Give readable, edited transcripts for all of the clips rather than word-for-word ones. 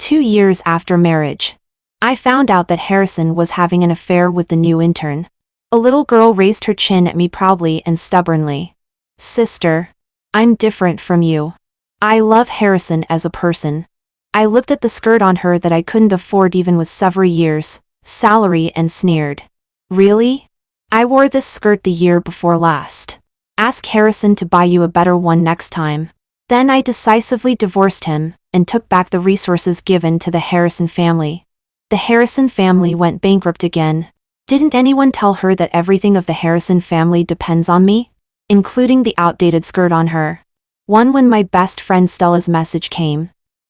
2 years after marriage, I found out that Harrison was having an affair with the new intern. A little girl raised her chin at me proudly and stubbornly. Sister, I'm different from you. I love Harrison as a person. I looked at the skirt on her that I couldn't afford even with several years' salary and sneered. Really? I wore this skirt the year before last. Ask Harrison to buy you a better one next time. Then I decisively divorced him and took back the resources given to the Harrison family. The Harrison family went bankrupt again. Didn't anyone tell her that everything of the Harrison family depends on me? Including the outdated skirt on her. When my best friend Stella's message came.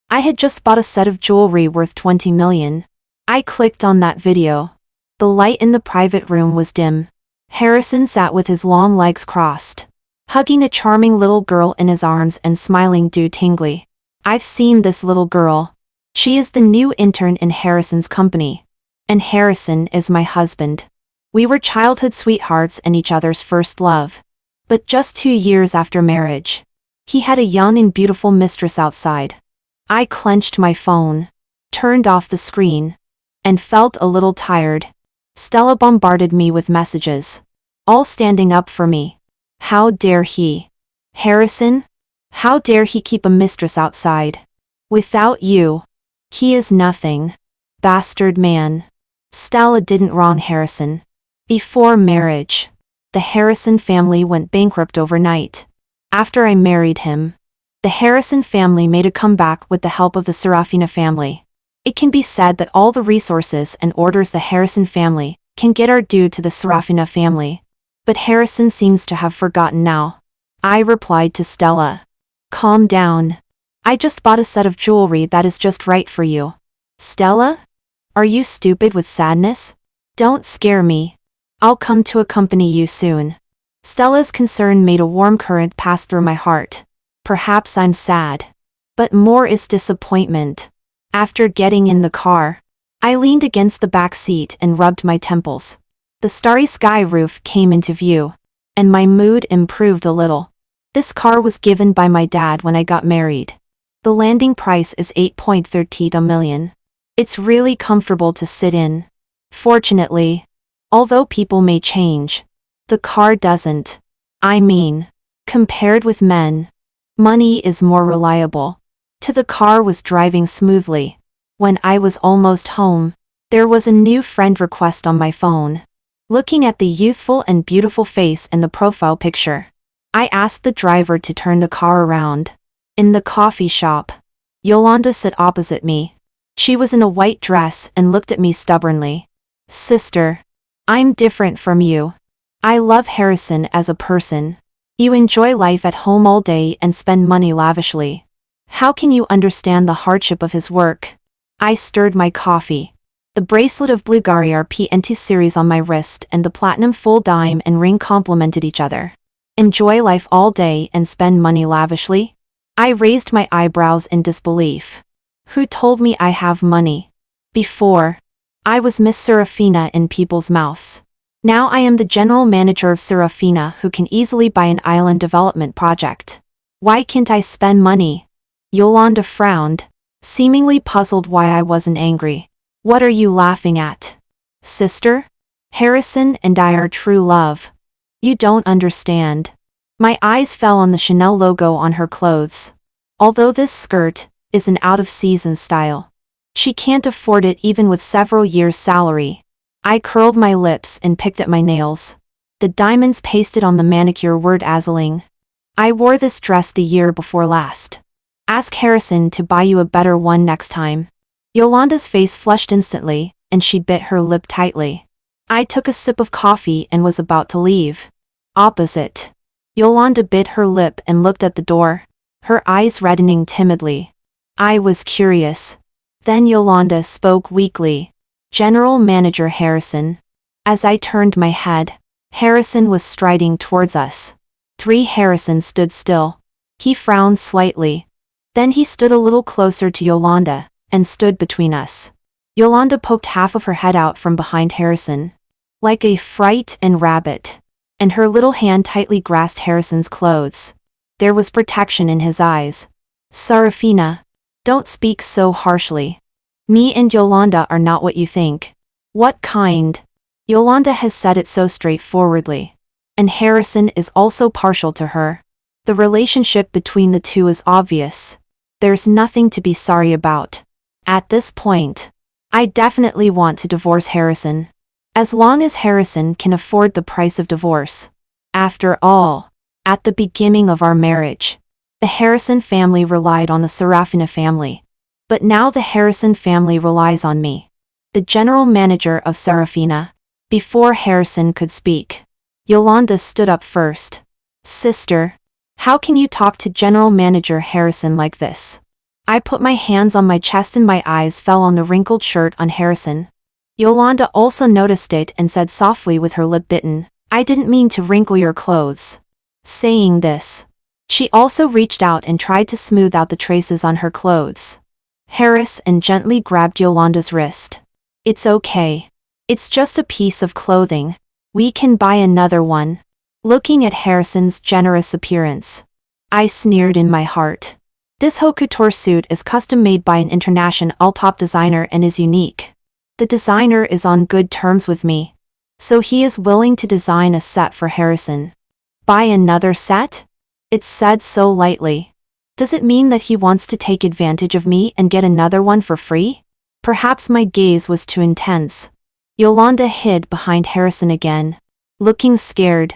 I had just bought a set of jewelry worth 20 million. I clicked on that video. The light in the private room was dim. Harrison sat with his long legs crossed, hugging a charming little girl in his arms and smiling tingly. I've seen this little girl. She is the new intern in Harrison's company. And Harrison is my husband. We were childhood sweethearts and each other's first love. But just 2 years after marriage, he had a young and beautiful mistress outside. I clenched my phone, turned off the screen, and felt a little tired. Stella bombarded me with messages, all standing up for me. How dare he? Harrison? How dare he keep a mistress outside? Without you, he is nothing. Bastard man. Stella didn't wrong Harrison. Before marriage, the Harrison family went bankrupt overnight. After I married him, the Harrison family made a comeback with the help of the Serafina family. It can be said that all the resources and orders the Harrison family can get are due to the Serafina family. But Harrison seems to have forgotten now. I replied to Stella. Calm down. I just bought a set of jewelry that is just right for you. Stella? Are you stupid with sadness? Don't scare me. I'll come to accompany you soon. Stella's concern made a warm current pass through my heart. Perhaps I'm sad. But more is disappointment. After getting in the car, I leaned against the back seat and rubbed my temples. The starry sky roof came into view, and my mood improved a little. This car was given by my dad when I got married. The landing price is 8.30 million. It's really comfortable to sit in. Fortunately, although people may change, the car doesn't. I mean, compared with men, money is more reliable. The car was driving smoothly. When I was almost home, there was a new friend request on my phone. Looking at the youthful and beautiful face in the profile picture, I asked the driver to turn the car around. In the coffee shop, Yolanda sat opposite me. She was in a white dress and looked at me stubbornly. Sister, I'm different from you. I love Harrison as a person. You enjoy life at home all day and spend money lavishly. How can you understand the hardship of his work? I stirred my coffee. The bracelet of Bulgari PNT series on my wrist and the platinum full dime and ring complemented each other. Enjoy life all day and spend money lavishly? I raised my eyebrows in disbelief. Who told me I have money? Before, I was Miss Serafina in people's mouths. Now I am the general manager of Serafina who can easily buy an island development project. Why can't I spend money? Yolanda frowned, seemingly puzzled why I wasn't angry. What are you laughing at? Sister? Harrison and I are true love. You don't understand. My eyes fell on the Chanel logo on her clothes. Although this skirt is an out-of-season style, she can't afford it even with several years' salary. I curled my lips and picked at my nails. The diamonds pasted on the manicure were dazzling. I wore this dress the year before last. Ask Harrison to buy you a better one next time. Yolanda's face flushed instantly, and she bit her lip tightly. I took a sip of coffee and was about to leave. Opposite. Yolanda bit her lip and looked at the door, her eyes reddening timidly. I was curious. Then Yolanda spoke weakly. General Manager Harrison. As I turned my head, Harrison was striding towards us. 3 Harrison stood still. He frowned slightly. Then he stood a little closer to Yolanda, and stood between us. Yolanda poked half of her head out from behind Harrison, like a fright and rabbit, and her little hand tightly grasped Harrison's clothes. There was protection in his eyes. Serafina, don't speak so harshly. Me and Yolanda are not what you think. What kind? Yolanda has said it so straightforwardly. And Harrison is also partial to her. The relationship between the two is obvious. There's nothing to be sorry about. At this point, I definitely want to divorce Harrison. As long as Harrison can afford the price of divorce. After all, at the beginning of our marriage, the Harrison family relied on the Serafina family. But now the Harrison family relies on me. The general manager of Serafina. Before Harrison could speak, Yolanda stood up first. Sister, how can you talk to General Manager Harrison like this? I put my hands on my chest and my eyes fell on the wrinkled shirt on Harrison. Yolanda also noticed it and said softly with her lip bitten, I didn't mean to wrinkle your clothes. Saying this, she also reached out and tried to smooth out the traces on her clothes. Harrison gently grabbed Yolanda's wrist. It's okay. It's just a piece of clothing. We can buy another one. Looking at Harrison's generous appearance, I sneered in my heart. This haute couture suit is custom made by an international top designer and is unique. The designer is on good terms with me, so he is willing to design a set for Harrison. Buy another set? It's said so lightly. Does it mean that he wants to take advantage of me and get another one for free? Perhaps my gaze was too intense. Yolanda hid behind Harrison again, looking scared,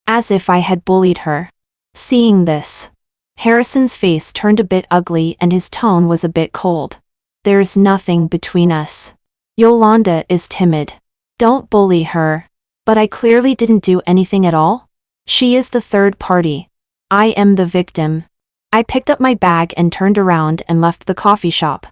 as if I had bullied her. Seeing this, Harrison's face turned a bit ugly and his tone was a bit cold. There's nothing between us. Yolanda is timid. Don't bully her. But I clearly didn't do anything at all. She is the third party. I am the victim. I picked up my bag and turned around and left the coffee shop.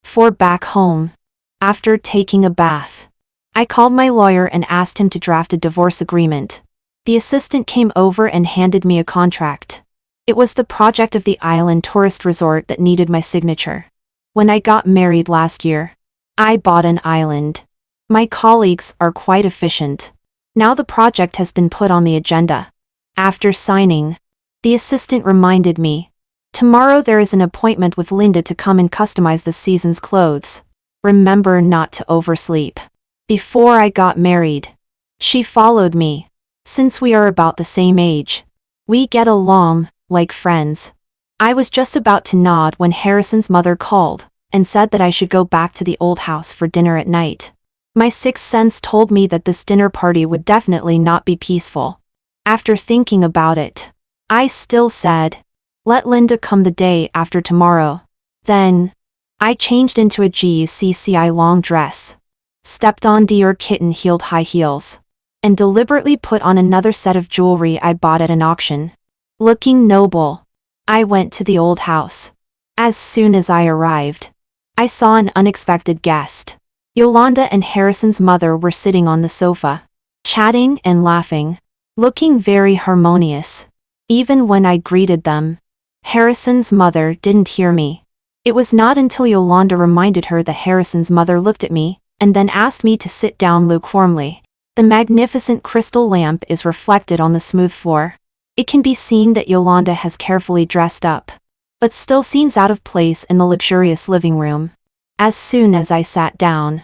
For back home. After taking a bath, I called my lawyer and asked him to draft a divorce agreement. The assistant came over and handed me a contract. It was the project of the island tourist resort that needed my signature. When I got married last year, I bought an island. My colleagues are quite efficient. Now the project has been put on the agenda. After signing, the assistant reminded me, tomorrow there is an appointment with Linda to come and customize the season's clothes. Remember not to oversleep. Before I got married, she followed me. Since we are about the same age, we get along like friends. I was just about to nod when Harrison's mother called and said that I should go back to the old house for dinner at night. My sixth sense told me that this dinner party would definitely not be peaceful. After thinking about it, I still said, let Linda come the day after tomorrow. Then, I changed into a GUCCI long dress, stepped on Dior kitten-heeled high heels, and deliberately put on another set of jewelry I bought at an auction. Looking noble, I went to the old house. As soon as I arrived, I saw an unexpected guest. Yolanda and Harrison's mother were sitting on the sofa, chatting and laughing, looking very harmonious. Even when I greeted them, Harrison's mother didn't hear me. It was not until Yolanda reminded her that Harrison's mother looked at me, and then asked me to sit down lukewarmly. The magnificent crystal lamp is reflected on the smooth floor. It can be seen that Yolanda has carefully dressed up, but still seems out of place in the luxurious living room. As soon as I sat down,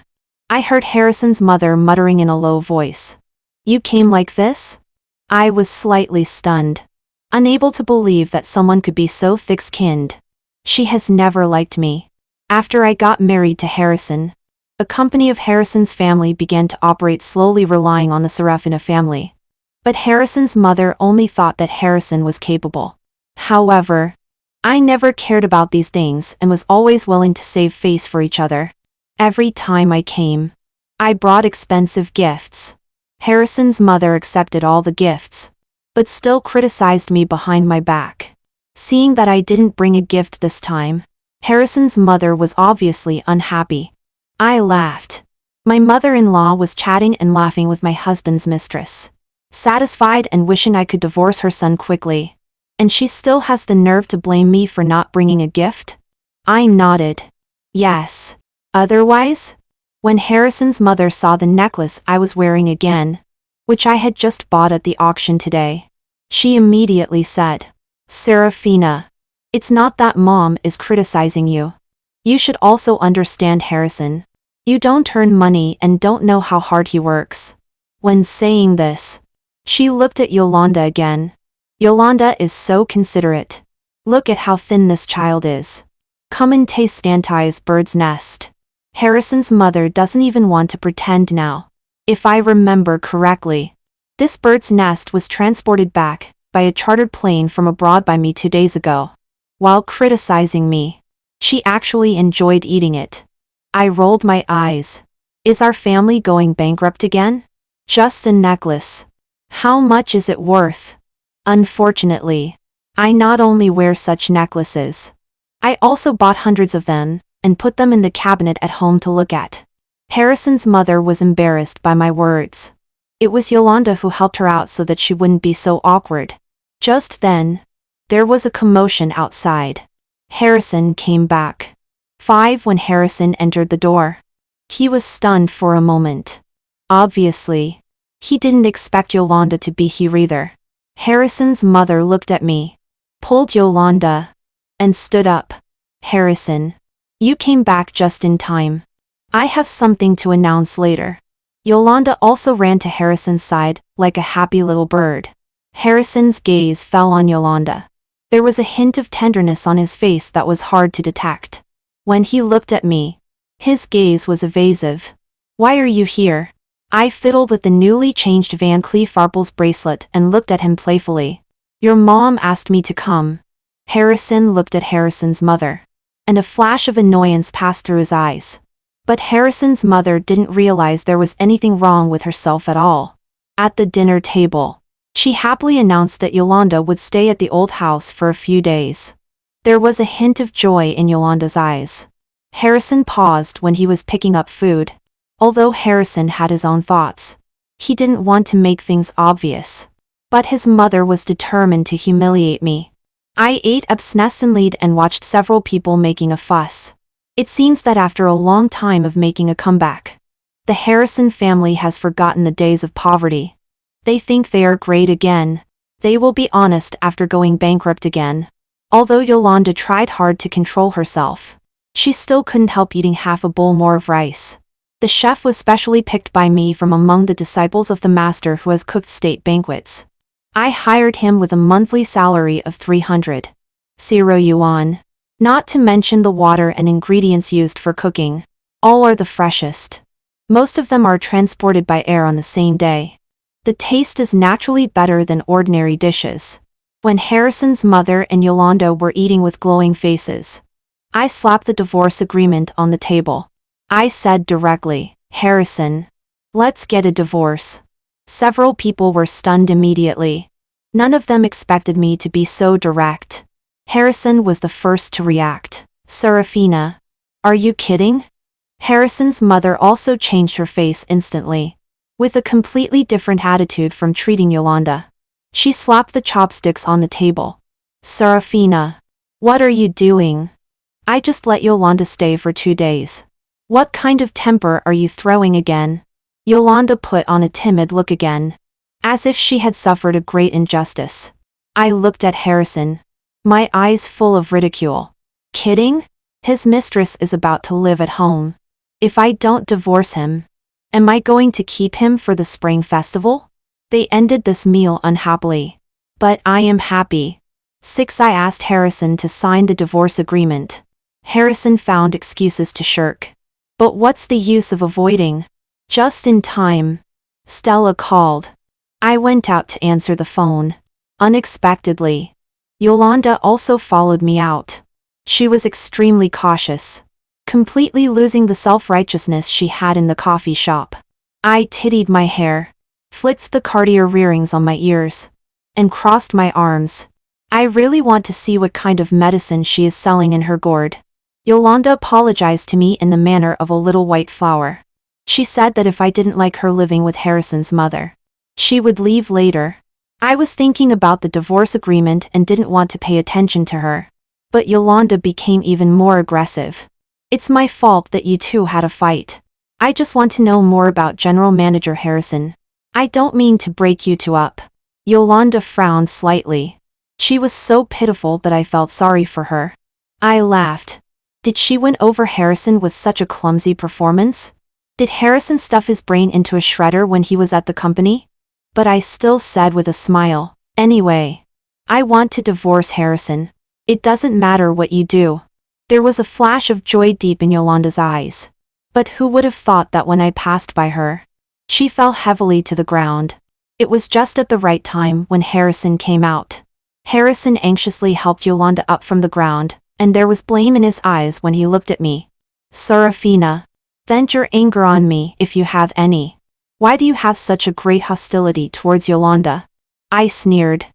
I heard Harrison's mother muttering in a low voice. You came like this? I was slightly stunned, unable to believe that someone could be so thick-skinned. She has never liked me. After I got married to Harrison, a company of Harrison's family began to operate slowly, relying on the Serafina family. But Harrison's mother only thought that Harrison was capable. However, I never cared about these things and was always willing to save face for each other. Every time I came, I brought expensive gifts. Harrison's mother accepted all the gifts, but still criticized me behind my back. Seeing that I didn't bring a gift this time, Harrison's mother was obviously unhappy. I laughed. My mother-in-law was chatting and laughing with my husband's mistress, satisfied and wishing I could divorce her son quickly. And she still has the nerve to blame me for not bringing a gift? I nodded. Yes. Otherwise? When Harrison's mother saw the necklace I was wearing again, which I had just bought at the auction today, she immediately said, Serafina, it's not that Mom is criticizing you. You should also understand Harrison. You don't earn money and don't know how hard he works. When saying this, she looked at Yolanda again. Yolanda is so considerate. Look at how thin this child is. Come and taste Auntie's bird's nest. Harrison's mother doesn't even want to pretend now. If I remember correctly, this bird's nest was transported back by a chartered plane from abroad by me 2 days ago. While criticizing me, she actually enjoyed eating it. I rolled my eyes. Is our family going bankrupt again? Just a necklace. How much is it worth? Unfortunately, I not only wear such necklaces, I also bought hundreds of them and put them in the cabinet at home to look at. Harrison's mother was embarrassed by my words. It was Yolanda who helped her out so that she wouldn't be so awkward. Just then, there was a commotion outside. Harrison came back. 5 when Harrison entered the door. He was stunned for a moment. Obviously, he didn't expect Yolanda to be here either. Harrison's mother looked at me, pulled Yolanda, and stood up. Harrison, you came back just in time. I have something to announce later. Yolanda also ran to Harrison's side like a happy little bird. Harrison's gaze fell on Yolanda. There was a hint of tenderness on his face that was hard to detect. When he looked at me, his gaze was evasive. Why are you here? I fiddled with the newly changed Van Cleef Arpels bracelet and looked at him playfully. Your mom asked me to come. Harrison looked at Harrison's mother, and a flash of annoyance passed through his eyes. But Harrison's mother didn't realize there was anything wrong with herself at all. At the dinner table, she happily announced that Yolanda would stay at the old house for a few days. There was a hint of joy in Yolanda's eyes. Harrison paused when he was picking up food. Although Harrison had his own thoughts, he didn't want to make things obvious. But his mother was determined to humiliate me. I ate obsessively and watched several people making a fuss. It seems that after a long time of making a comeback, the Harrison family has forgotten the days of poverty. They think they are great again. They will be honest after going bankrupt again. Although Yolanda tried hard to control herself, she still couldn't help eating half a bowl more of rice. The chef was specially picked by me from among the disciples of the master who has cooked state banquets. I hired him with a monthly salary of 300 yuan. Not to mention the water and ingredients used for cooking. All are the freshest. Most of them are transported by air on the same day. The taste is naturally better than ordinary dishes. When Harrison's mother and Yolanda were eating with glowing faces, I slapped the divorce agreement on the table. I said directly, Harrison, let's get a divorce. Several people were stunned immediately. None of them expected me to be so direct. Harrison was the first to react. Serafina, are you kidding? Harrison's mother also changed her face instantly, with a completely different attitude from treating Yolanda. She slapped the chopsticks on the table. Serafina, what are you doing? I just let Yolanda stay for 2 days. What kind of temper are you throwing again? Yolanda put on a timid look again, as if she had suffered a great injustice. I looked at Harrison, my eyes full of ridicule. Kidding? His mistress is about to live at home. If I don't divorce him, am I going to keep him for the spring festival? They ended this meal unhappily. But I am happy. 6 I asked Harrison to sign the divorce agreement. Harrison found excuses to shirk. But what's the use of avoiding? Just in time, Stella called. I went out to answer the phone. Unexpectedly, Yolanda also followed me out. She was extremely cautious, completely losing the self-righteousness she had in the coffee shop. I tittied my hair, flicked the Cartier earrings on my ears, and crossed my arms. I really want to see what kind of medicine she is selling in her gourd. Yolanda apologized to me in the manner of a little white flower. She said that if I didn't like her living with Harrison's mother, she would leave later. I was thinking about the divorce agreement and didn't want to pay attention to her. But Yolanda became even more aggressive. It's my fault that you two had a fight. I just want to know more about General Manager Harrison. I don't mean to break you two up. Yolanda frowned slightly. She was so pitiful that I felt sorry for her. I laughed. Did she win over Harrison with such a clumsy performance? Did Harrison stuff his brain into a shredder when he was at the company? But I still said with a smile, anyway. I want to divorce Harrison. It doesn't matter what you do. There was a flash of joy deep in Yolanda's eyes. But who would have thought that when I passed by her? She fell heavily to the ground. It was just at the right time when Harrison came out. Harrison anxiously helped Yolanda up from the ground, and there was blame in his eyes when he looked at me. Serafina, vent your anger on me if you have any. Why do you have such a great hostility towards Yolanda? I sneered.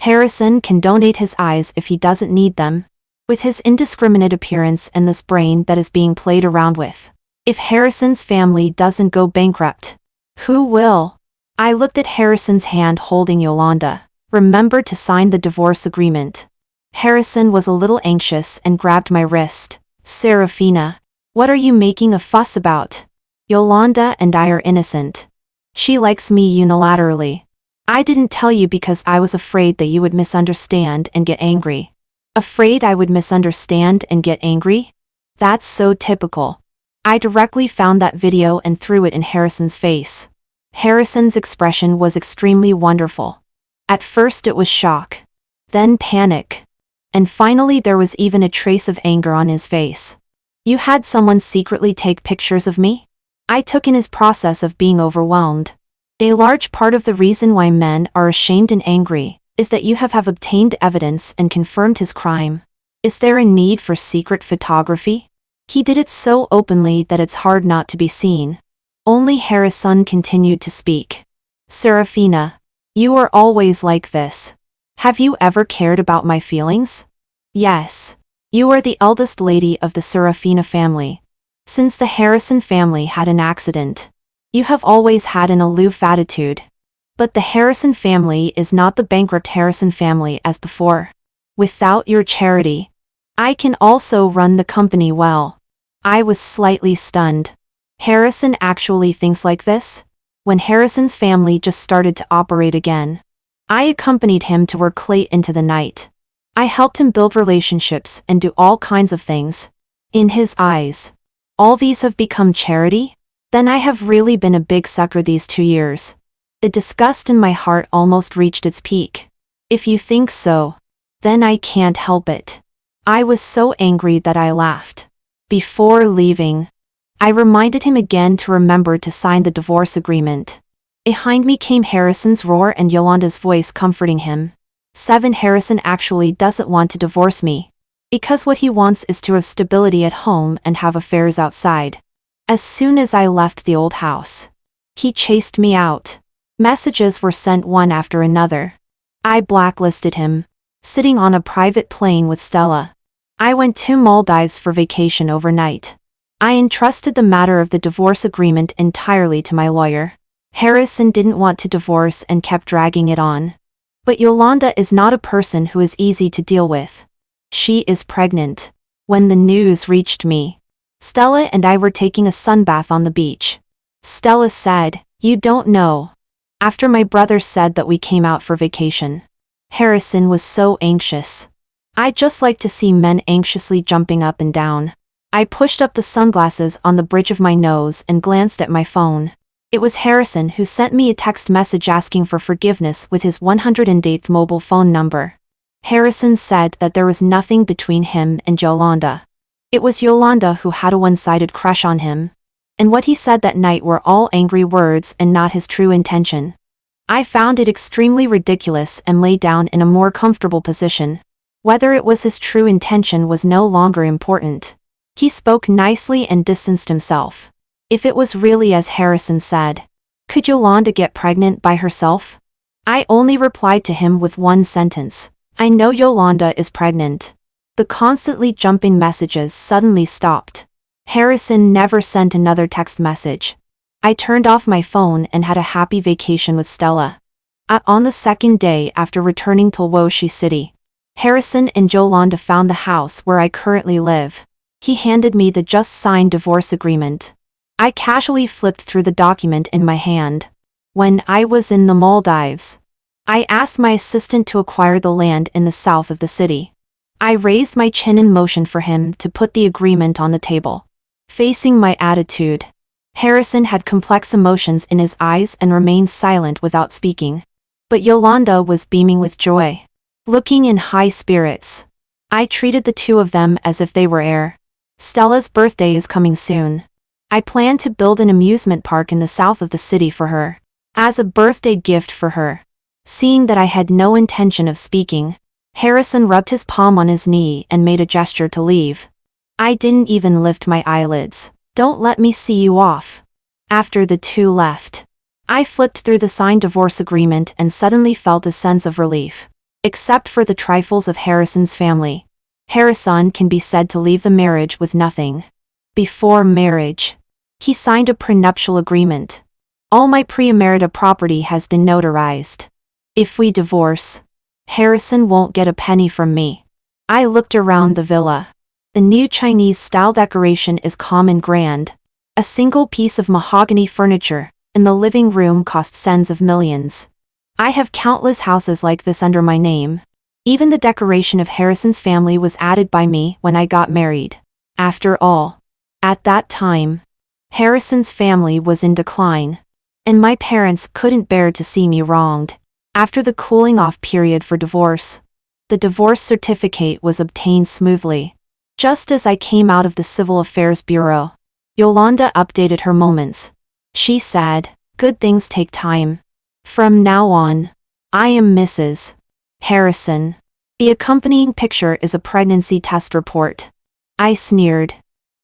Harrison can donate his eyes if he doesn't need them. With his indiscriminate appearance and this brain that is being played around with. If Harrison's family doesn't go bankrupt, who will? I looked at Harrison's hand holding Yolanda. Remember to sign the divorce agreement. Harrison was a little anxious and grabbed my wrist. Serafina, what are you making a fuss about? Yolanda and I are innocent. She likes me unilaterally. I didn't tell you because I was afraid that you would misunderstand and get angry. Afraid I would misunderstand and get angry? That's so typical. I directly found that video and threw it in Harrison's face. Harrison's expression was extremely wonderful. At first it was shock. Then panic. And finally there was even a trace of anger on his face. You had someone secretly take pictures of me? I took in his process of being overwhelmed. A large part of the reason why men are ashamed and angry is that you have obtained evidence and confirmed his crime. Is there a need for secret photography? He did it so openly that it's hard not to be seen. Only Harrison continued to speak. Serafina, you are always like this. Have you ever cared about my feelings? Yes. You are the eldest lady of the Serafina family. Since the Harrison family had an accident, you have always had an aloof attitude. But the Harrison family is not the bankrupt Harrison family as before. Without your charity, I can also run the company well. I was slightly stunned. Harrison actually thinks like this? When Harrison's family just started to operate again, I accompanied him to work late into the night. I helped him build relationships and do all kinds of things. In his eyes, all these have become charity? Then I have really been a big sucker these 2 years. The disgust in my heart almost reached its peak. If you think so, then I can't help it. I was so angry that I laughed. Before leaving, I reminded him again to remember to sign the divorce agreement. Behind me came Harrison's roar and Yolanda's voice comforting him. 7 Harrison actually doesn't want to divorce me. Because what he wants is to have stability at home and have affairs outside. As soon as I left the old house, he chased me out. Messages were sent one after another. I blacklisted him. Sitting on a private plane with Stella. I went to Maldives for vacation overnight. I entrusted the matter of the divorce agreement entirely to my lawyer. Harrison didn't want to divorce and kept dragging it on. But Yolanda is not a person who is easy to deal with. She is pregnant. When the news reached me, Stella and I were taking a sunbath on the beach. Stella said, "You don't know." After my brother said that we came out for vacation. Harrison was so anxious. I just like to see men anxiously jumping up and down. I pushed up the sunglasses on the bridge of my nose and glanced at my phone. It was Harrison who sent me a text message asking for forgiveness with his 108th mobile phone number. Harrison said that there was nothing between him and Yolanda. It was Yolanda who had a one-sided crush on him. And what he said that night were all angry words and not his true intention. I found it extremely ridiculous and lay down in a more comfortable position. Whether it was his true intention was no longer important. He spoke nicely and distanced himself. If it was really as Harrison said, could Yolanda get pregnant by herself? I only replied to him with one sentence. I know Yolanda is pregnant. The constantly jumping messages suddenly stopped. Harrison never sent another text message. I turned off my phone and had a happy vacation with Stella. On the second day after returning to Woshi City, Harrison and Yolanda found the house where I currently live. He handed me the just-signed divorce agreement. I casually flipped through the document in my hand. When I was in the Maldives, I asked my assistant to acquire the land in the south of the city. I raised my chin and motioned for him to put the agreement on the table. Facing my attitude, Harrison had complex emotions in his eyes and remained silent without speaking. But Yolanda was beaming with joy, looking in high spirits. I treated the two of them as if they were air. Stella's birthday is coming soon. I plan to build an amusement park in the south of the city for her, as a birthday gift for her. Seeing that I had no intention of speaking, Harrison rubbed his palm on his knee and made a gesture to leave. I didn't even lift my eyelids. Don't let me see you off. After the two left, I flipped through the signed divorce agreement and suddenly felt a sense of relief. Except for the trifles of Harrison's family, Harrison can be said to leave the marriage with nothing. Before marriage, he signed a prenuptial agreement. All my pre-emerita property has been notarized. If we divorce, Harrison won't get a penny from me. I looked around the villa. The new Chinese-style decoration is calm and grand. A single piece of mahogany furniture in the living room cost tens of millions. I have countless houses like this under my name. Even the decoration of Harrison's family was added by me when I got married. After all, at that time, Harrison's family was in decline, and my parents couldn't bear to see me wronged. After the cooling-off period for divorce, the divorce certificate was obtained smoothly. Just as I came out of the Civil Affairs Bureau, Yolanda updated her moments. She said, "Good things take time. From now on, I am Mrs. Harrison." The accompanying picture is a pregnancy test report. I sneered.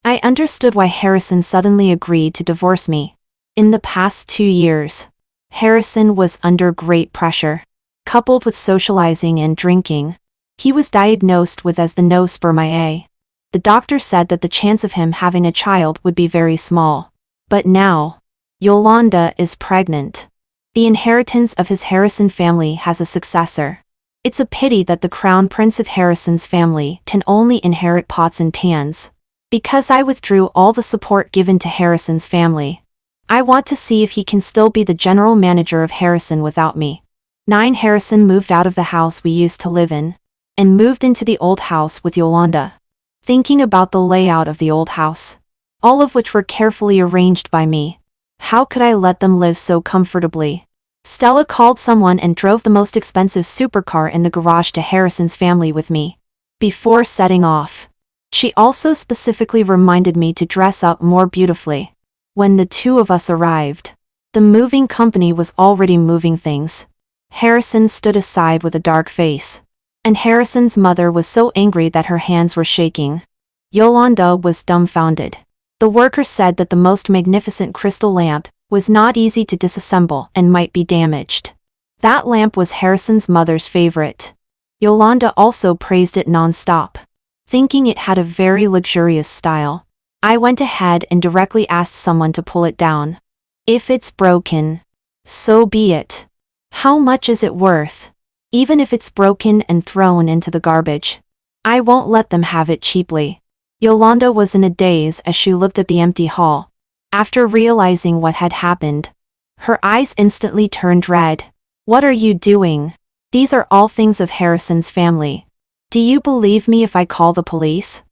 I understood why Harrison suddenly agreed to divorce me. In the past 2 years, Harrison was under great pressure, coupled with socializing and drinking. He was diagnosed with as the no sperm IA. The doctor said that the chance of him having a child would be very small. But now, Yolanda is pregnant. The inheritance of his Harrison family has a successor. It's a pity that the Crown Prince of Harrison's family can only inherit pots and pans. Because I withdrew all the support given to Harrison's family, I want to see if he can still be the general manager of Harrison without me. 9 Harrison moved out of the house we used to live in, and moved into the old house with Yolanda. Thinking about the layout of the old house, all of which were carefully arranged by me, how could I let them live so comfortably? Stella called someone and drove the most expensive supercar in the garage to Harrison's family with me. Before setting off, she also specifically reminded me to dress up more beautifully. When the two of us arrived, the moving company was already moving things. Harrison stood aside with a dark face, and Harrison's mother was so angry that her hands were shaking. Yolanda was dumbfounded. The worker said that the most magnificent crystal lamp was not easy to disassemble and might be damaged. That lamp was Harrison's mother's favorite. Yolanda also praised it non-stop, thinking it had a very luxurious style. I went ahead and directly asked someone to pull it down. If it's broken, so be it. How much is it worth? Even if it's broken and thrown into the garbage, I won't let them have it cheaply. Yolanda was in a daze as she looked at the empty hall. After realizing what had happened, her eyes instantly turned red. What are you doing? These are all things of Harrison's family. Do you believe me if I call the police?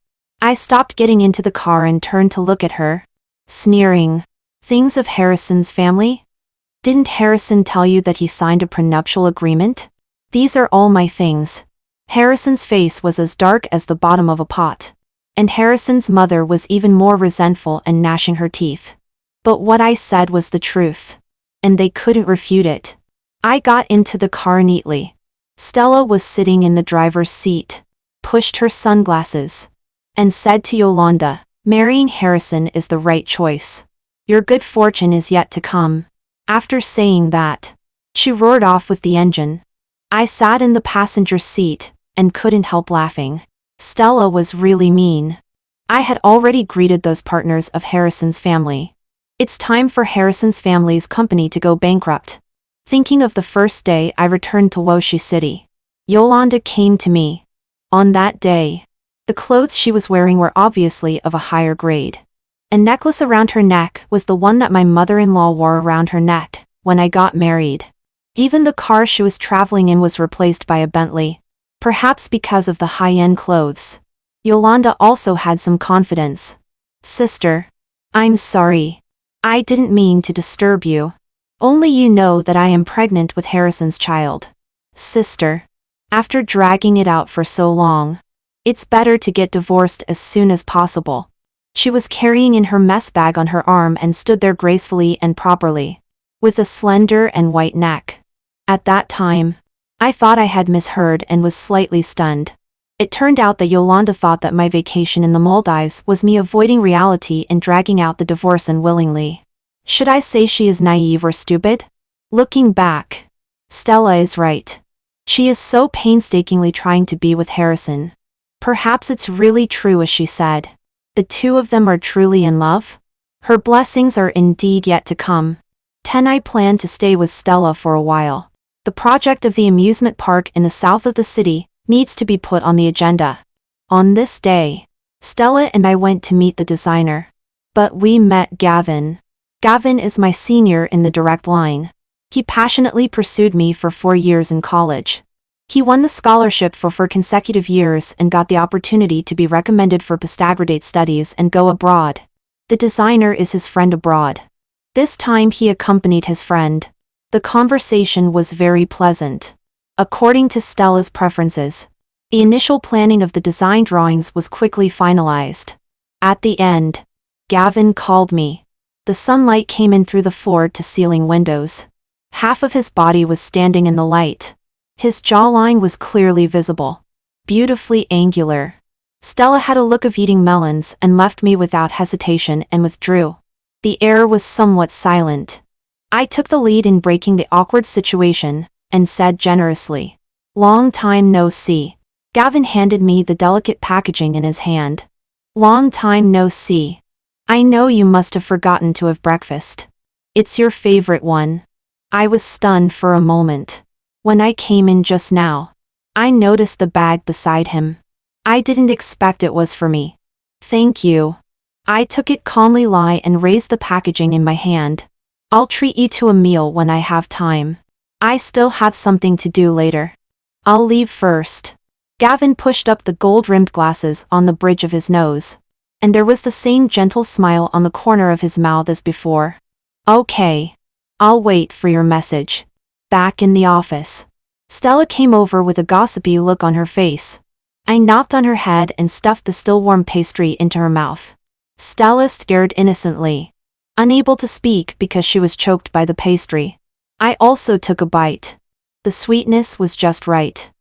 I stopped getting into the car and turned to look at her, sneering. Things of Harrison's family? Didn't Harrison tell you that he signed a prenuptial agreement? These are all my things. Harrison's face was as dark as the bottom of a pot, and Harrison's mother was even more resentful and gnashing her teeth. But what I said was the truth, and they couldn't refute it. I got into the car neatly. Stella was sitting in the driver's seat, pushed her sunglasses, and said to Yolanda, "Marrying Harrison is the right choice. Your good fortune is yet to come." After saying that, she roared off with the engine. I sat in the passenger seat and couldn't help laughing. Stella was really mean. I had already greeted those partners of Harrison's family. It's time for Harrison's family's company to go bankrupt. Thinking of the first day I returned to Woshi City, Yolanda came to me. On that day, the clothes she was wearing were obviously of a higher grade. A necklace around her neck was the one that my mother-in-law wore around her neck when I got married. Even the car she was traveling in was replaced by a Bentley. Perhaps because of the high-end clothes. Yolanda also had some confidence. Sister. I'm sorry. I didn't mean to disturb you. Only you know that I am pregnant with Harrison's child. Sister. After dragging it out for so long. It's better to get divorced as soon as possible. She was carrying in her mess bag on her arm and stood there gracefully and properly, with a slender and white neck. At that time, I thought I had misheard and was slightly stunned. It turned out that Yolanda thought that my vacation in the Maldives was me avoiding reality and dragging out the divorce unwillingly. Should I say she is naive or stupid? Looking back, Stella is right. She is so painstakingly trying to be with Harrison. Perhaps it's really true as she said. The two of them are truly in love? Her blessings are indeed yet to come. 10. I plan to stay with Stella for a while. The project of the amusement park in the south of the city needs to be put on the agenda. On this day, Stella and I went to meet the designer. But we met Gavin. Gavin is my senior in the direct line. He passionately pursued me for 4 years in college. He won the scholarship for 4 consecutive years and got the opportunity to be recommended for postgraduate studies and go abroad. The designer is his friend abroad. This time he accompanied his friend. The conversation was very pleasant. According to Stella's preferences, the initial planning of the design drawings was quickly finalized. At the end, Gavin called me. The sunlight came in through the floor-to-ceiling windows. Half of his body was standing in the light. His jawline was clearly visible. Beautifully angular. Stella had a look of eating melons and left me without hesitation and withdrew. The air was somewhat silent. I took the lead in breaking the awkward situation, and said generously, "Long time no see." Gavin handed me the delicate packaging in his hand. "Long time no see. I know you must have forgotten to have breakfast. It's your favorite one." I was stunned for a moment. When I came in just now, I noticed the bag beside him. I didn't expect it was for me. "Thank you." I took it calmly and raised the packaging in my hand. "I'll treat you to a meal when I have time. I still have something to do later. I'll leave first." Gavin pushed up the gold-rimmed glasses on the bridge of his nose, and there was the same gentle smile on the corner of his mouth as before. "Okay. I'll wait for your message." Back in the office, Stella came over with a gossipy look on her face. I knocked on her head and stuffed the still-warm pastry into her mouth. Stella stared innocently, unable to speak because she was choked by the pastry. I also took a bite. The sweetness was just right.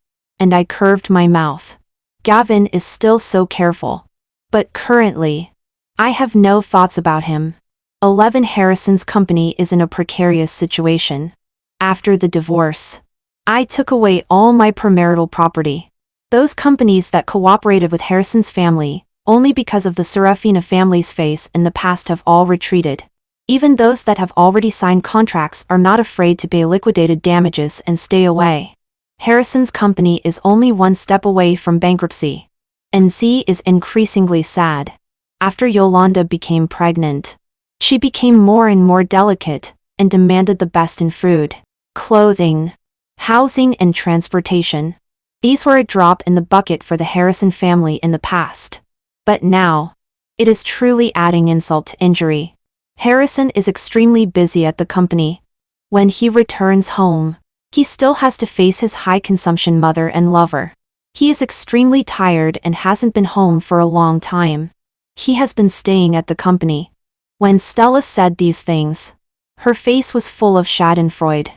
And I curved my mouth. Gavin is still so careful. But currently, I have no thoughts about him. 11. Harrison's company is in a precarious situation. After the divorce, I took away all my premarital property. Those companies that cooperated with Harrison's family, only because of the Serafina family's face in the past, have all retreated. Even those that have already signed contracts are not afraid to pay liquidated damages and stay away. Harrison's company is only one step away from bankruptcy. And Z is increasingly sad. After Yolanda became pregnant, she became more and more delicate and demanded the best in food, clothing, housing, and transportation. These were a drop in the bucket for the Harrison family in the past. But now, it is truly adding insult to injury. Harrison is extremely busy at the company. When he returns home, he still has to face his high-consumption mother and lover. He is extremely tired and hasn't been home for a long time. He has been staying at the company. When Stella said these things, her face was full of schadenfreude.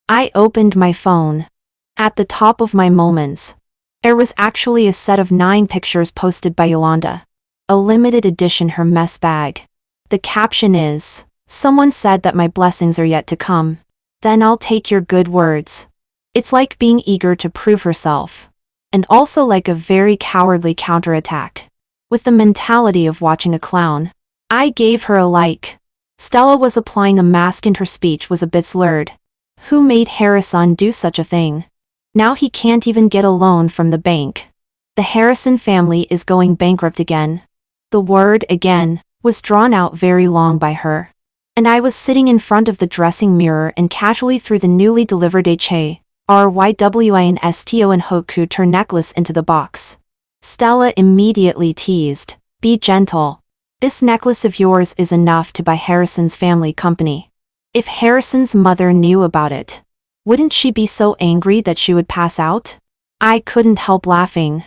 I opened my phone. At the top of my moments, there was actually a set of 9 pictures posted by Yolanda. A limited edition her mess bag. The caption is, "Someone said that my blessings are yet to come. Then I'll take your good words." It's like being eager to prove herself. And also like a very cowardly counterattack. With the mentality of watching a clown. I gave her a like. Stella was applying a mask and her speech was a bit slurred. Who made Harrison do such a thing? Now he can't even get a loan from the bank. The Harrison family is going bankrupt again. The word "again" was drawn out very long by her. And I was sitting in front of the dressing mirror and casually through the newly delivered Rywinsto and Hoku her necklace into the box. Stella immediately teased, "Be gentle. This necklace of yours is enough to buy Harrison's family company." If Harrison's mother knew about it, wouldn't she be so angry that she would pass out? I couldn't help laughing.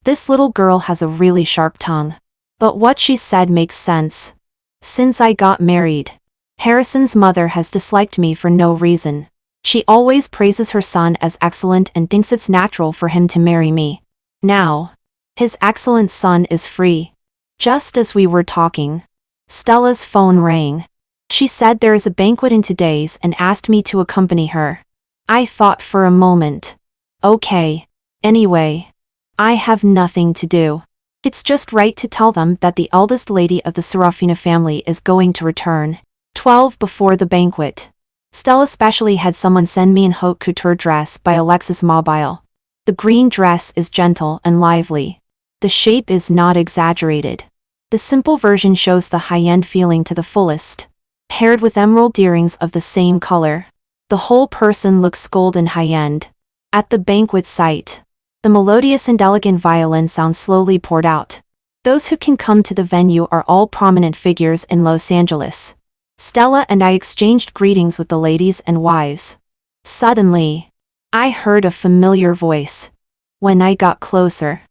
This little girl has a really sharp tongue. But what she said makes sense. Since I got married, Harrison's mother has disliked me for no reason. She always praises her son as excellent and thinks it's natural for him to marry me. Now, his excellent son is free. Just as we were talking, Stella's phone rang. She said there is a banquet in 2 days and asked me to accompany her. I thought for a moment. Okay. Anyway, I have nothing to do. It's just right to tell them that the eldest lady of the Serafina family is going to return. 12 before the banquet. Stella specially had someone send me an haute couture dress by Alexis Mobile. The green dress is gentle and lively. The shape is not exaggerated. The simple version shows the high-end feeling to the fullest. Paired with emerald earrings of the same color, the whole person looks gold and high-end. At the banquet site, the melodious and elegant violin sound slowly poured out. Those who can come to the venue are all prominent figures in Los Angeles. Stella and I exchanged greetings with the ladies and wives. Suddenly, I heard a familiar voice. When I got closer,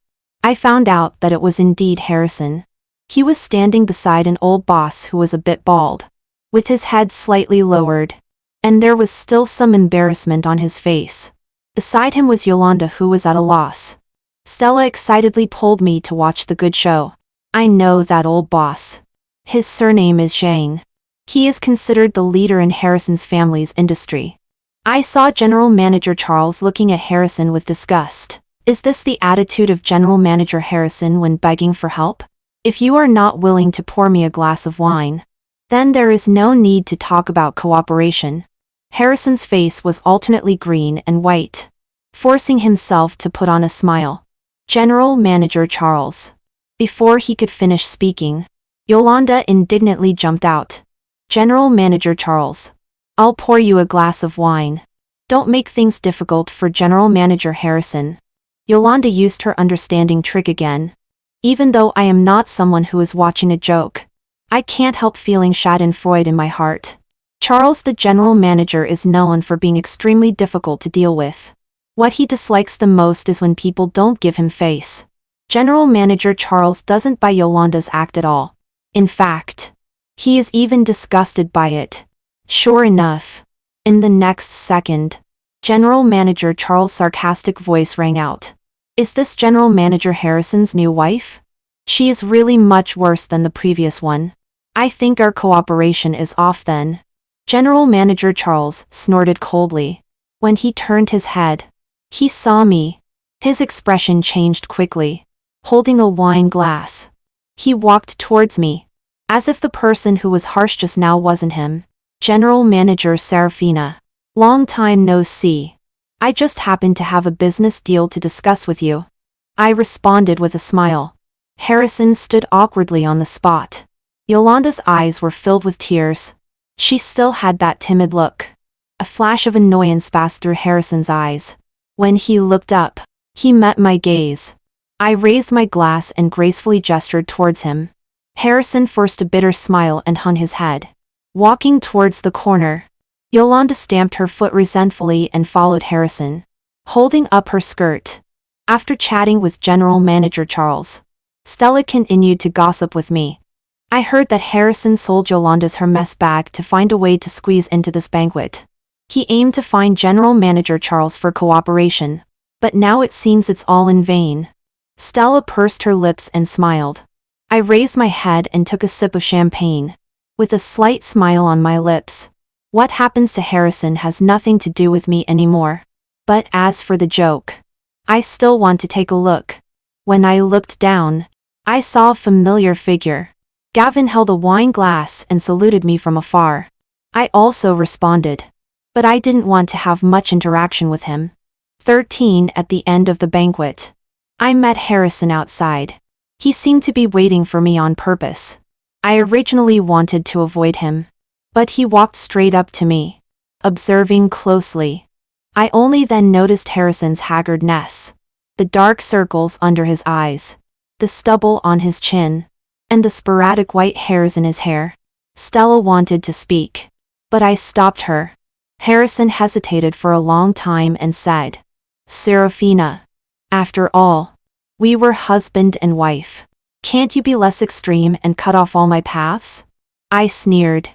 I found out that it was indeed Harrison. He was standing beside an old boss who was a bit bald, with his head slightly lowered, and there was still some embarrassment on his face. Beside him was Yolanda, who was at a loss. Stella excitedly pulled me to watch the good show. I know that old boss. His surname is Zhang. He is considered the leader in Harrison's family's industry. I saw General Manager Charles looking at Harrison with disgust. Is this the attitude of General Manager Harrison when begging for help? If you are not willing to pour me a glass of wine, then there is no need to talk about cooperation. Harrison's face was alternately green and white, forcing himself to put on a smile. General Manager Charles. Before he could finish speaking, Yolanda indignantly jumped out. General Manager Charles. I'll pour you a glass of wine. Don't make things difficult for General Manager Harrison. Yolanda used her understanding trick again. Even though I am not someone who is watching a joke, I can't help feeling schadenfreude in my heart. Charles, the general manager, is known for being extremely difficult to deal with. What he dislikes the most is when people don't give him face. General Manager Charles doesn't buy Yolanda's act at all. In fact, he is even disgusted by it. Sure enough, in the next second, General Manager Charles' sarcastic voice rang out. Is this General Manager Harrison's new wife? She is really much worse than the previous one. I think our cooperation is off then. General Manager Charles snorted coldly. When he turned his head, he saw me. His expression changed quickly. Holding a wine glass, he walked towards me, as if the person who was harsh just now wasn't him. General Manager Serafina. Long time no see. I just happened to have a business deal to discuss with you. I responded with a smile. Harrison stood awkwardly on the spot. Yolanda's eyes were filled with tears. She still had that timid look. A flash of annoyance passed through Harrison's eyes. When he looked up, he met my gaze. I raised my glass and gracefully gestured towards him. Harrison forced a bitter smile and hung his head. Walking towards the corner, Yolanda stamped her foot resentfully and followed Harrison, holding up her skirt. After chatting with General Manager Charles, Stella continued to gossip with me. I heard that Harrison sold Yolanda's Hermes bag to find a way to squeeze into this banquet. He aimed to find General Manager Charles for cooperation, but now it seems it's all in vain. Stella pursed her lips and smiled. I raised my head and took a sip of champagne, with a slight smile on my lips. What happens to Harrison has nothing to do with me anymore. But as for the joke, I still want to take a look. When I looked down, I saw a familiar figure. Gavin held a wine glass and saluted me from afar. I also responded, but I didn't want to have much interaction with him. 13 At the end of the banquet, I met Harrison outside. He seemed to be waiting for me on purpose. I originally wanted to avoid him, but he walked straight up to me, observing closely. I only then noticed Harrison's haggardness. The dark circles under his eyes. The stubble on his chin. And the sporadic white hairs in his hair. Stella wanted to speak. But I stopped her. Harrison hesitated for a long time and said, "Serafina. After all, we were husband and wife. Can't you be less extreme and cut off all my paths?" I sneered.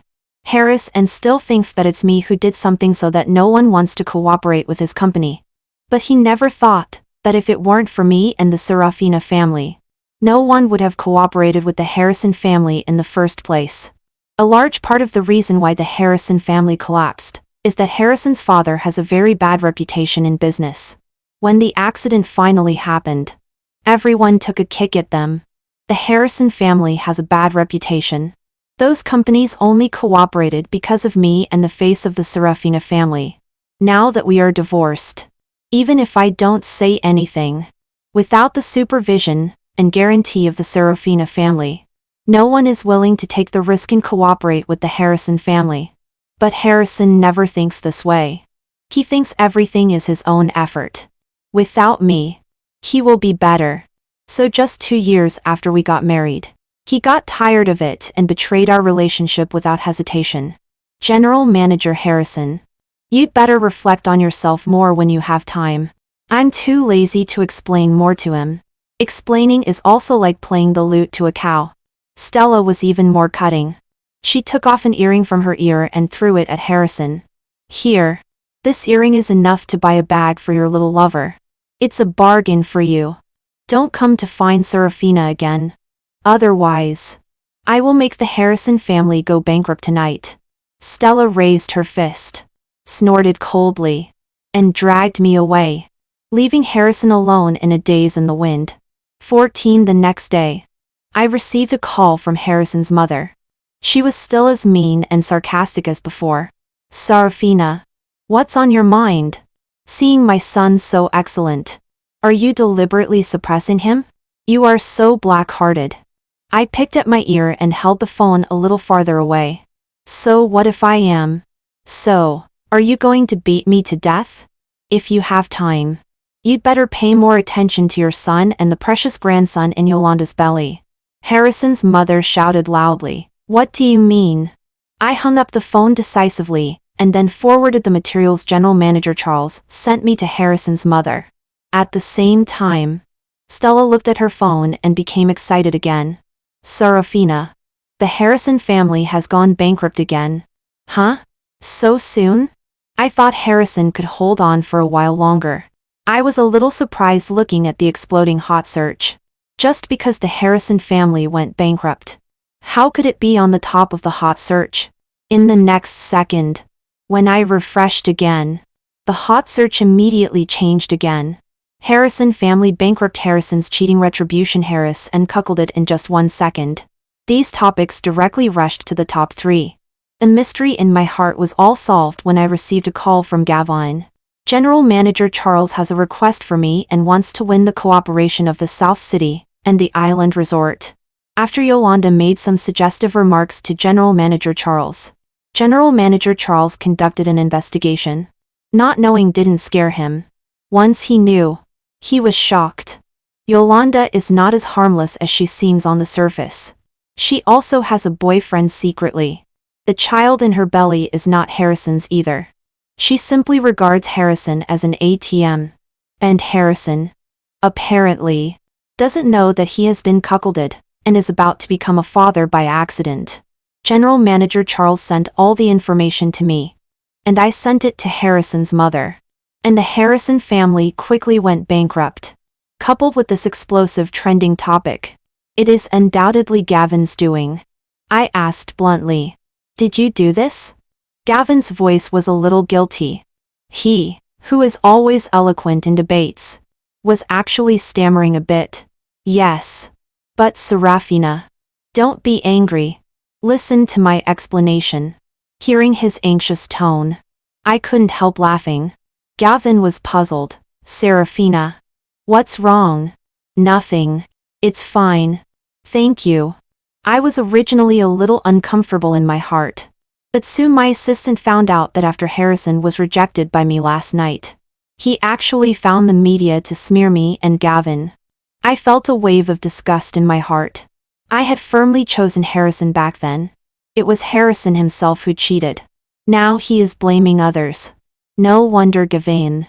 Harrison still thinks that it's me who did something so that no one wants to cooperate with his company. But he never thought that if it weren't for me and the Serafina family, no one would have cooperated with the Harrison family in the first place. A large part of the reason why the Harrison family collapsed is that Harrison's father has a very bad reputation in business. When the accident finally happened, everyone took a kick at them. The Harrison family has a bad reputation. Those companies only cooperated because of me and the face of the Serafina family. Now that we are divorced, even if I don't say anything, without the supervision and guarantee of the Serafina family, no one is willing to take the risk and cooperate with the Harrison family. But Harrison never thinks this way. He thinks everything is his own effort. Without me, he will be better. So just 2 years after we got married, he got tired of it and betrayed our relationship without hesitation. General Manager Harrison, you'd better reflect on yourself more when you have time. I'm too lazy to explain more to him. Explaining is also like playing the lute to a cow. Stella was even more cutting. She took off an earring from her ear and threw it at Harrison. "Here. This earring is enough to buy a bag for your little lover. It's a bargain for you. Don't come to find Serafina again. Otherwise, I will make the Harrison family go bankrupt tonight." Stella raised her fist, snorted coldly, and dragged me away, leaving Harrison alone in a daze in the wind. 14 The next day, I received a call from Harrison's mother. She was still as mean and sarcastic as before. "Serafina, what's on your mind? Seeing my son so excellent. Are you deliberately suppressing him? You are so black-hearted." I picked at my ear and held the phone a little farther away. "So what if I am? So, are you going to beat me to death? If you have time, you'd better pay more attention to your son and the precious grandson in Yolanda's belly." Harrison's mother shouted loudly, "What do you mean?" I hung up the phone decisively, and then forwarded the materials General Manager Charles sent me to Harrison's mother. At the same time, Stella looked at her phone and became excited again. "Serafina, the Harrison family has gone bankrupt again." "Huh? So soon?" I thought Harrison could hold on for a while longer. I was a little surprised looking at the exploding hot search. Just because the Harrison family went bankrupt, how could it be on the top of the hot search? In the next second, when I refreshed again, the hot search immediately changed again. Harrison family bankrupt, Harrison's cheating, retribution, Harris and cuckolded in just 1 second. These topics directly rushed to the top 3. The mystery in my heart was all solved when I received a call from Gavin. General Manager Charles has a request for me and wants to win the cooperation of the South City and the Island Resort. After Yolanda made some suggestive remarks to General Manager Charles, General Manager Charles conducted an investigation. Not knowing didn't scare him. Once he knew, he was shocked. Yolanda is not as harmless as she seems on the surface. She also has a boyfriend secretly. The child in her belly is not Harrison's either. She simply regards Harrison as an ATM. And Harrison, apparently, doesn't know that he has been cuckolded and is about to become a father by accident. General Manager Charles sent all the information to me, and I sent it to Harrison's mother. And the Harrison family quickly went bankrupt. Coupled with this explosive trending topic, it is undoubtedly Gavin's doing. I asked bluntly, "Did you do this?" Gavin's voice was a little guilty. He, who is always eloquent in debates, was actually stammering a bit. "Yes. But Serafina, don't be angry. Listen to my explanation." Hearing his anxious tone, I couldn't help laughing. Gavin was puzzled. "Serafina, what's wrong?" "Nothing. It's fine. Thank you." I was originally a little uncomfortable in my heart. But soon my assistant found out that after Harrison was rejected by me last night, he actually found the media to smear me and Gavin. I felt a wave of disgust in my heart. I had firmly chosen Harrison back then. It was Harrison himself who cheated. Now he is blaming others. No wonder Gavin,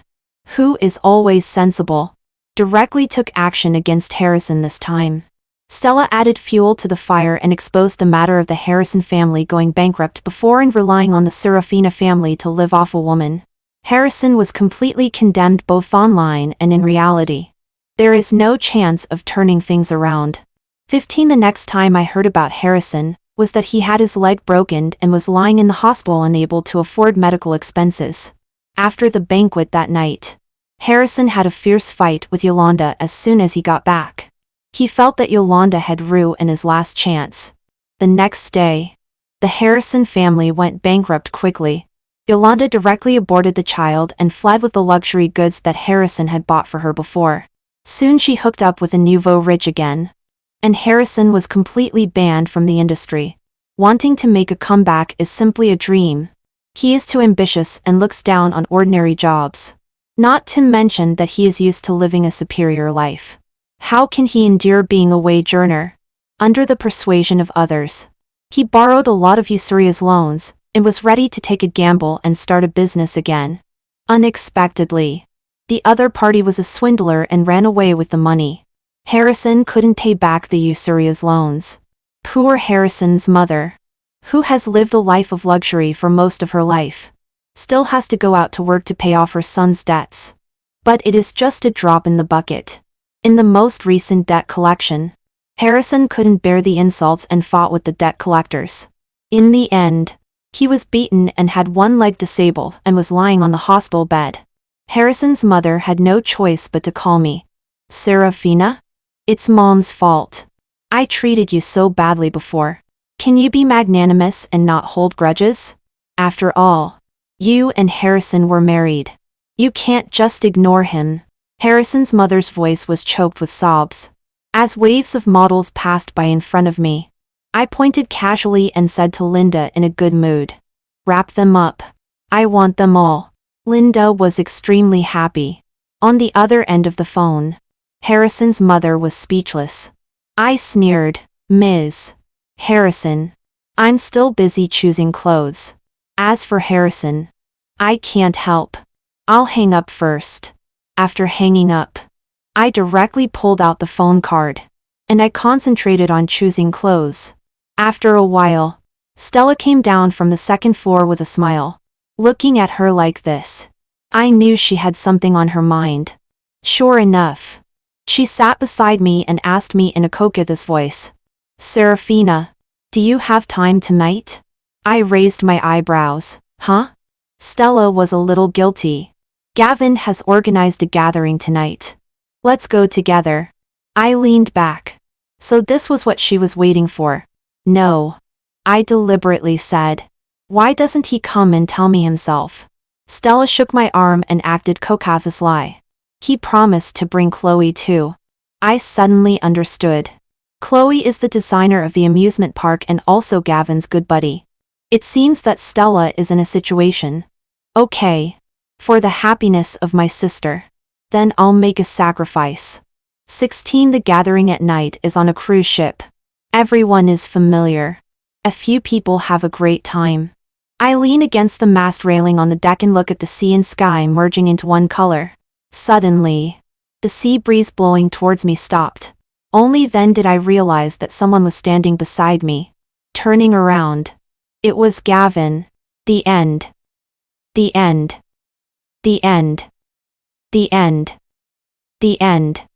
who is always sensible, directly took action against Harrison this time. Stella added fuel to the fire and exposed the matter of the Harrison family going bankrupt before and relying on the Serafina family to live off a woman. Harrison was completely condemned both online and in reality. There is no chance of turning things around. 15 The next time I heard about Harrison was that he had his leg broken and was lying in the hospital unable to afford medical expenses. After the banquet that night, Harrison had a fierce fight with Yolanda as soon as he got back. He felt that Yolanda had ruined his last chance. The next day, the Harrison family went bankrupt quickly. Yolanda directly aborted the child and fled with the luxury goods that Harrison had bought for her before. Soon she hooked up with a nouveau rich again. And Harrison was completely banned from the industry. Wanting to make a comeback is simply a dream. He is too ambitious and looks down on ordinary jobs. Not to mention that he is used to living a superior life. How can he endure being a wage earner? Under the persuasion of others, he borrowed a lot of usurious loans and was ready to take a gamble and start a business again. Unexpectedly, the other party was a swindler and ran away with the money. Harrison couldn't pay back the usurious loans. Poor Harrison's mother, who has lived a life of luxury for most of her life, still has to go out to work to pay off her son's debts. But it is just a drop in the bucket. In the most recent debt collection, Harrison couldn't bear the insults and fought with the debt collectors. In the end, he was beaten and had one leg disabled and was lying on the hospital bed. Harrison's mother had no choice but to call me. Serafina? It's Mom's fault. I treated you so badly before. Can you be magnanimous and not hold grudges? After all, you and Harrison were married. You can't just ignore him. Harrison's mother's voice was choked with sobs. As waves of models passed by in front of me, I pointed casually and said to Linda in a good mood, "Wrap them up. I want them all." Linda was extremely happy. On the other end of the phone, Harrison's mother was speechless. I sneered, "Ms. Harrison, I'm still busy choosing clothes. As for Harrison, I can't help. I'll hang up first." After hanging up, I directly pulled out the phone card, and I concentrated on choosing clothes. After a while, Stella came down from the second floor with a smile. Looking at her like this, I knew she had something on her mind. Sure enough, she sat beside me and asked me in a coquettish voice, "Serafina, do you have time tonight?" I raised my eyebrows. Huh? Stella was a little guilty. Gavin has organized a gathering tonight. Let's go together. I leaned back. So this was what she was waiting for. No. I deliberately said. Why doesn't he come and tell me himself? Stella shook my arm and acted coquettishly. He promised to bring Chloe too. I suddenly understood. Chloe is the designer of the amusement park and also Gavin's good buddy. It seems that Stella is in a situation. Okay. For the happiness of my sister. Then I'll make a sacrifice. 16 The gathering at night is on a cruise ship. Everyone is familiar. A few people have a great time. I lean against the mast railing on the deck and look at the sea and sky merging into one color. Suddenly, the sea breeze blowing towards me stopped. Only then did I realize that someone was standing beside me. Turning around, it was Gavin. The end. The end. The end. The end. The end.